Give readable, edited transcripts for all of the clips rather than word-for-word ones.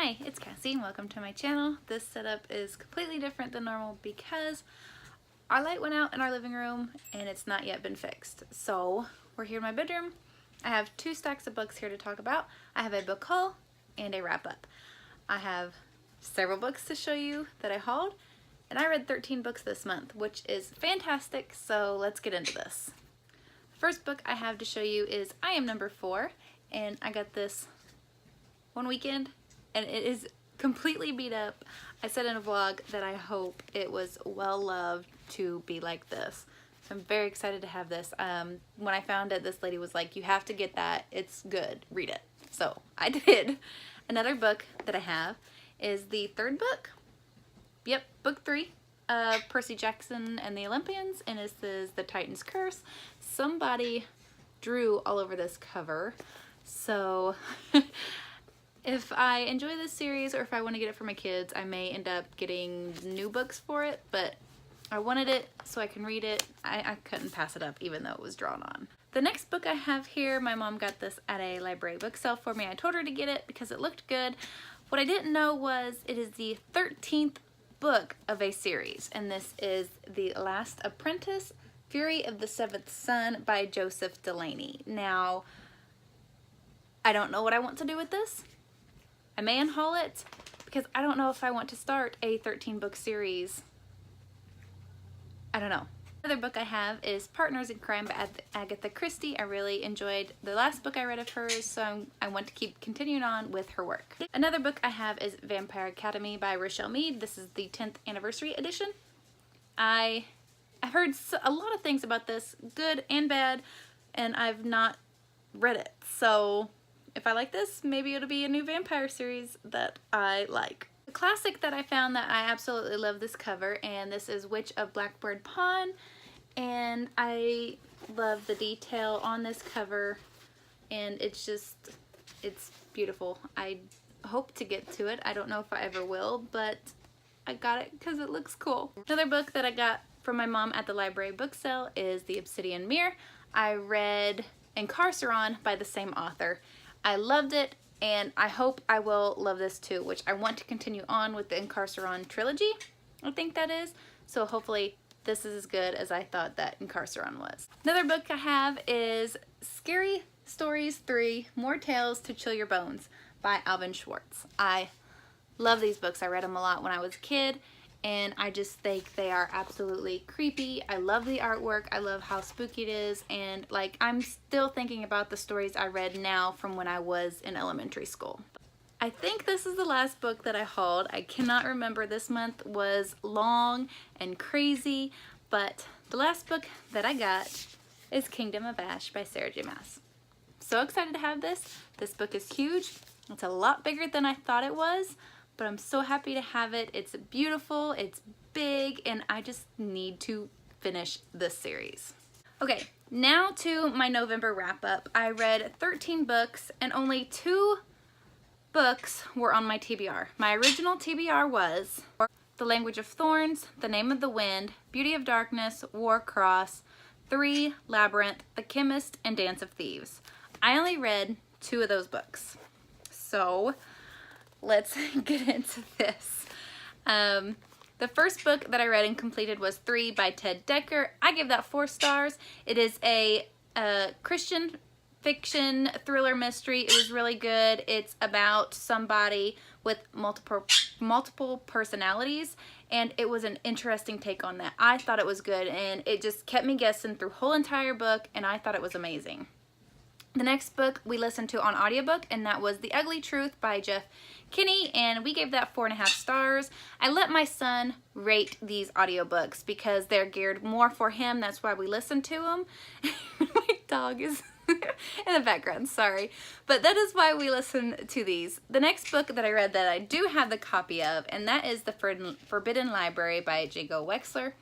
Hi, it's Cassie and welcome to my channel. This setup is completely different than normal because our light went out in our living room and it's not yet been fixed. So we're here in my bedroom. I have two stacks of books here to talk about. I have a book haul and a wrap up. I have several books to show you that I hauled, and I read 13 books this month, which is fantastic, so let's get into this. The first book I have to show you is I Am Number 4, and I got this one weekend and it is completely beat up. I said in a vlog that I hope it was well loved to be like this. So I'm very excited to have this. When I found it, this lady was like, you have to get that, it's good, read it. So I did. Another book that I have is the third book. Yep, book 3 of Percy Jackson and the Olympians, and this is The Titan's Curse. Somebody drew all over this cover, so if I enjoy this series or if I want to get it for my kids, I may end up getting new books for it, but I wanted it so I can read it. I couldn't pass it up even though it was drawn on. The next book I have here, my mom got this at a library book sale for me. I told her to get it because it looked good. What I didn't know was it is the 13th book of a series, and this is The Last Apprentice, Fury of the Seventh Son by Joseph Delaney. Now, I don't know what I want to do with this. I may unhaul it because I don't know if I want to start a 13 book series. I don't know. Another book I have is Partners in Crime by Agatha Christie. I really enjoyed the last book I read of hers, so I want to keep continuing on with her work. Another book I have is Vampire Academy by Rochelle Mead. This is the 10th anniversary edition. I've heard a lot of things about this, good and bad, and I've not read it. So if I like this, maybe it'll be a new vampire series that I like. The classic that I found that I absolutely love this cover, and this is Witch of Blackbird Pond, and I love the detail on this cover, and it's beautiful. I hope to get to it. I don't know if I ever will, but I got it because it looks cool. Another book that I got from my mom at the library book sale is The Obsidian Mirror. I read Incarceron by the same author. I loved it, and I hope I will love this too, which I want to continue on with the Incarceron trilogy, I think that is. So hopefully this is as good as I thought that Incarceron was. Another book I have is Scary Stories 3, More Tales to Chill Your Bones by Alvin Schwartz. I love these books. I read them a lot when I was a kid, and I just think they are absolutely creepy. I love the artwork. I love how spooky it is, and like I'm still thinking about the stories I read now from when I was in elementary school. I think this is the last book that I hauled. I cannot remember. This month was long and crazy, but the last book that I got is Kingdom of Ash by Sarah J. Maas. So excited to have this. This book is huge. It's a lot bigger than I thought it was, but I'm so happy to have it. It's beautiful, it's big, and I just need to finish this series. Okay, now to my November wrap up. I read 13 books and only 2 books were on my TBR. My original TBR was The Language of Thorns, The Name of the Wind, Beauty of Darkness, Warcross, 3, Labyrinth, The Chemist, and Dance of Thieves. I only read 2 of those books. So let's get into this. The first book that I read and completed was 3 by Ted Dekker. I give that 4 stars. It is a Christian fiction thriller mystery. It was really good. It's about somebody with multiple personalities, and it was an interesting take on that. I thought it was good, and it just kept me guessing through the whole entire book, and I thought it was amazing. The next book we listened to on audiobook, and that was The Ugly Truth by Jeff Kinney, and we gave that 4.5 stars. I let my son rate these audiobooks because they're geared more for him. That's why we listened to them. My dog is in the background, sorry. But that is why we listen to these. The next book that I read that I do have the copy of, and that is The Forbidden Library by Jago Wexler.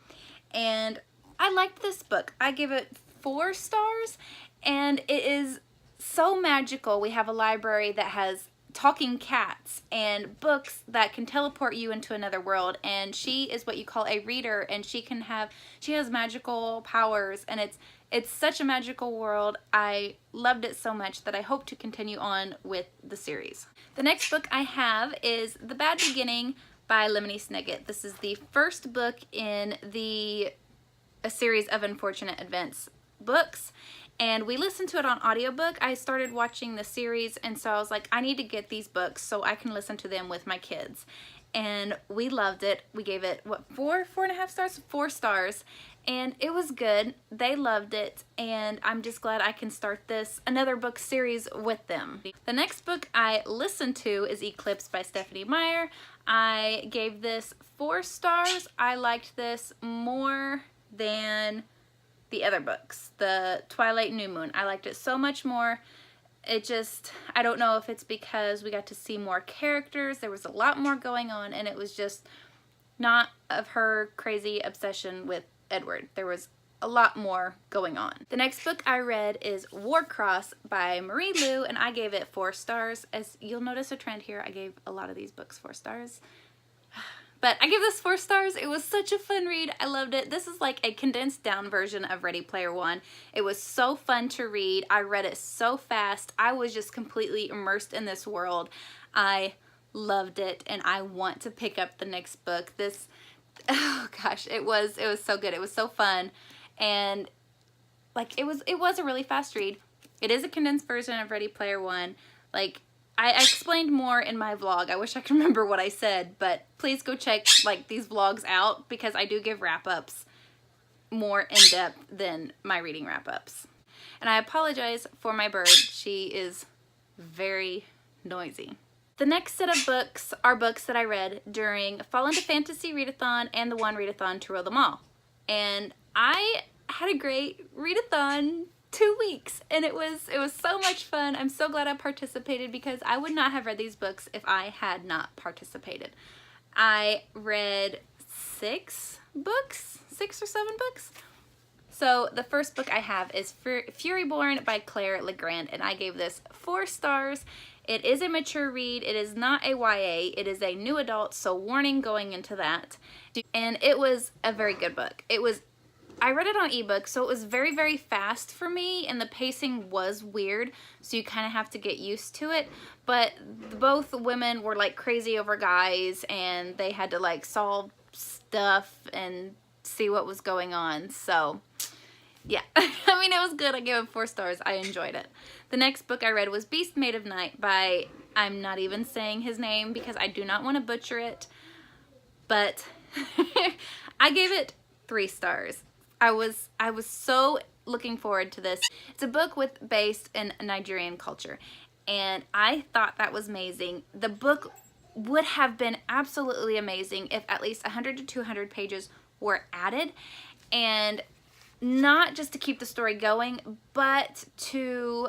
And I liked this book. I give it 4 stars. And it is so magical. We have a library that has talking cats and books that can teleport you into another world, and she is what you call a reader, and she has magical powers, and It's such a magical world. I loved it so much that I hope to continue on with the series. The next book I have is The Bad Beginning by Lemony Snicket. This is the first book in a series of Unfortunate Events books, and we listened to it on audiobook. I started watching the series, and so I was like, I need to get these books so I can listen to them with my kids. And we loved it. We gave it, what, 4.5 stars? 4 stars. And it was good. They loved it, and I'm just glad I can start another book series with them. The next book I listened to is Eclipse by Stephanie Meyer. I gave this 4 stars. I liked this more than the other books. The Twilight New Moon. I liked it so much more. It just, I don't know if it's because we got to see more characters. There was a lot more going on, and it was just not of her crazy obsession with Edward. There was a lot more going on. The next book I read is Warcross by Marie Lu, and I gave it 4 stars. As you'll notice a trend here, I gave a lot of these books 4 stars. But I give this 4 stars. It was such a fun read. I loved it. This is like a condensed down version of Ready Player One. It was so fun to read. I read it so fast. I was just completely immersed in this world. I loved it, and I want to pick up the next book. Oh gosh, it was so good. It was so fun, and like it was a really fast read. It is a condensed version of Ready Player One. Like, I explained more in my vlog. I wish I could remember what I said, but please go check like these vlogs out, because I do give wrap-ups more in-depth than my reading wrap-ups. And I apologize for my bird. She is very noisy. The next set of books are books that I read during Fall into Fantasy Readathon and the One Readathon to Rule Them All. And I had a great readathon 2 weeks, and it was so much fun. I'm so glad I participated, because I would not have read these books if I had not participated. I read 6 or 7 books. So the first book I have is Furyborn by Claire Legrand, and I gave this 4 stars. It is a mature read. It is not a YA. It is a new adult, so warning going into that. And it was a very good book. I read it on ebook, so it was very, very fast for me, and the pacing was weird, so you kind of have to get used to it. But both women were like crazy over guys, and they had to like solve stuff and see what was going on. So yeah, I mean, it was good. I gave it 4 stars. I enjoyed it. The next book I read was Beast Made of Night by, I'm not even saying his name because I do not want to butcher it, but I gave it 3 stars. I was so looking forward to this. It's a book based in Nigerian culture, and I thought that was amazing. The book would have been absolutely amazing if at least 100 to 200 pages were added, and not just to keep the story going, but to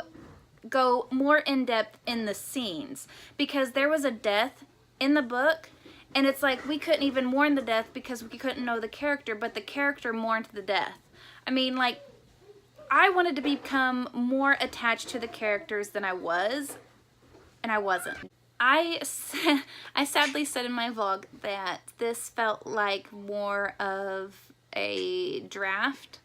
go more in depth in the scenes, because there was a death in the book, and it's like we couldn't even mourn the death because we couldn't know the character, but the character mourned the death. I mean, like, I wanted to become more attached to the characters than I was, and I wasn't. I sadly said in my vlog that this felt like more of a draft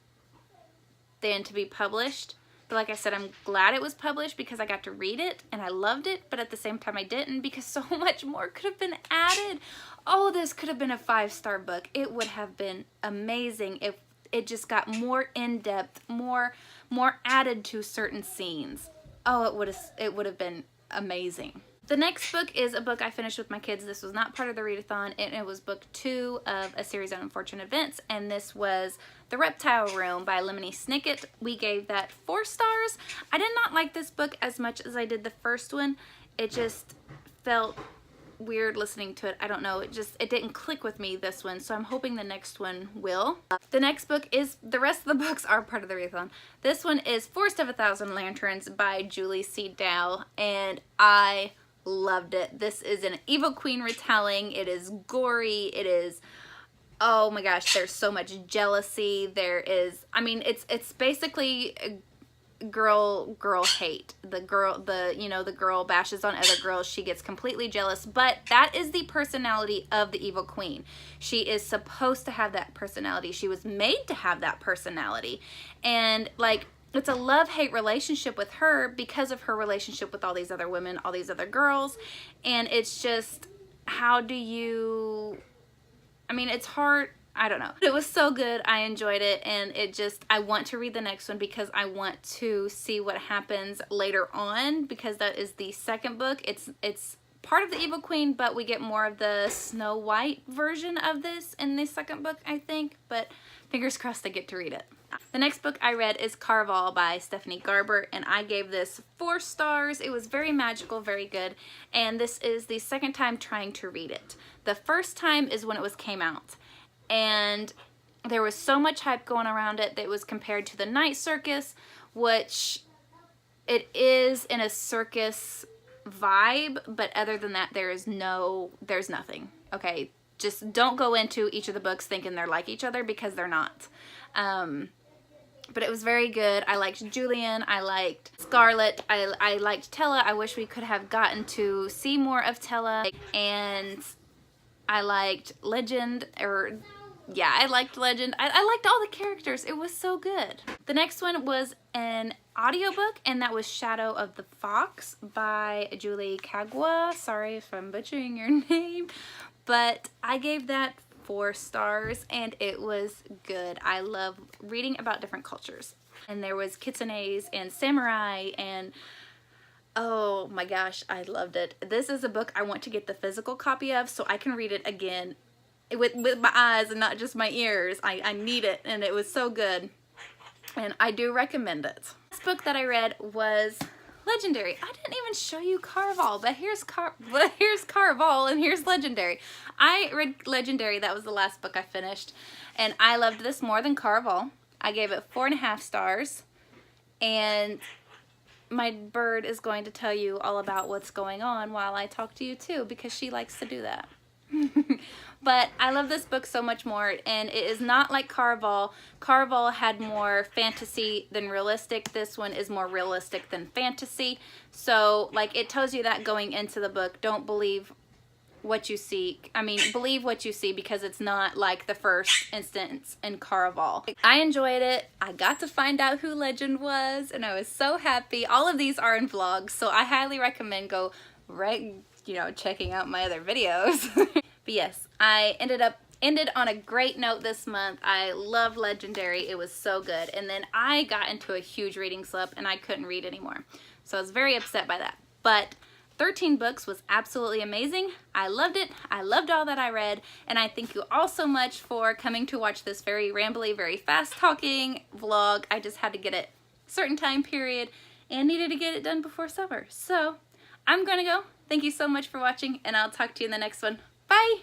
than to be published. But like I said, I'm glad it was published because I got to read it and I loved it, but at the same time I didn't, because so much more could have been added. Oh, this could have been a 5-star book. It would have been amazing if it just got more in-depth, more added to certain scenes. Oh, it would have been amazing. The next book is a book I finished with my kids. This was not part of the readathon, and it was book 2 of a series of Unfortunate Events, and this was The Reptile Room by Lemony Snicket. We gave that 4 stars. I did not like this book as much as I did the first one. It just felt weird listening to it. I don't know. It didn't click with me, this one, so I'm hoping the next one will. The next book is, the rest of the books are part of the readathon. This one is Forest of a Thousand Lanterns by Julie C. Dow, and I loved it. This is an Evil Queen retelling. It is gory. It is, oh my gosh, there's so much jealousy. There is, I mean, it's basically girl hate. The girl bashes on other girls. She gets completely jealous, but that is the personality of the evil queen. She is supposed to have that personality. She was made to have that personality. And like, it's a love-hate relationship with her because of her relationship with all these other women, all these other girls. And it's just, how do you, I mean, it's hard. I don't know. It was so good. I enjoyed it, and I want to read the next one because I want to see what happens later on, because that is the second book. It's part of the Evil Queen, but we get more of the Snow White version of this in the second book, I think, but fingers crossed I get to read it. The next book I read is Caraval by Stephanie Garber, and I gave this 4 stars. It was very magical, very good, and this is the second time trying to read it. The first time is when it came out. And there was so much hype going around it that it was compared to the Night Circus, which it is in a circus vibe, but other than that, there's nothing. Okay, just don't go into each of the books thinking they're like each other, because they're not. But it was very good. I liked Julian. I liked Scarlett. I liked Tella. I wish we could have gotten to see more of Tella. And I liked Legend, yeah, I liked Legend. I liked all the characters. It was so good. The next one was an audiobook, and that was Shadow of the Fox by Julie Kagwa. Sorry if I'm butchering your name, but I gave that 4 stars, and it was good. I love reading about different cultures. And there was kitsunes and samurai, and oh my gosh, I loved it. This is a book I want to get the physical copy of so I can read it again with my eyes and not just my ears. I need it, and it was so good, and I do recommend it. This book that I read was Legendary. I didn't even show you Caraval, but here's Caraval, and here's Legendary. I read Legendary. That was the last book I finished, and I loved this more than Caraval. I gave it 4.5 stars, and my bird is going to tell you all about what's going on while I talk to you too, because she likes to do that. But I love this book so much more, and it is not like Caraval. Caraval had more fantasy than realistic. This one is more realistic than fantasy. So like, it tells you that going into the book. Don't believe what you see. I mean, believe what you see, because it's not like the first instance in Caraval. I enjoyed it. I got to find out who Legend was, and I was so happy. All of these are in vlogs, so I highly recommend checking out my other videos. But yes, I ended on a great note this month. I love Legendary. It was so good. And then I got into a huge reading slump, and I couldn't read anymore. So I was very upset by that. But 13 books was absolutely amazing. I loved it. I loved all that I read. And I thank you all so much for coming to watch this very rambly, very fast talking vlog. I just had to get it a certain time period and needed to get it done before summer. So I'm gonna go. Thank you so much for watching, and I'll talk to you in the next one. Bye!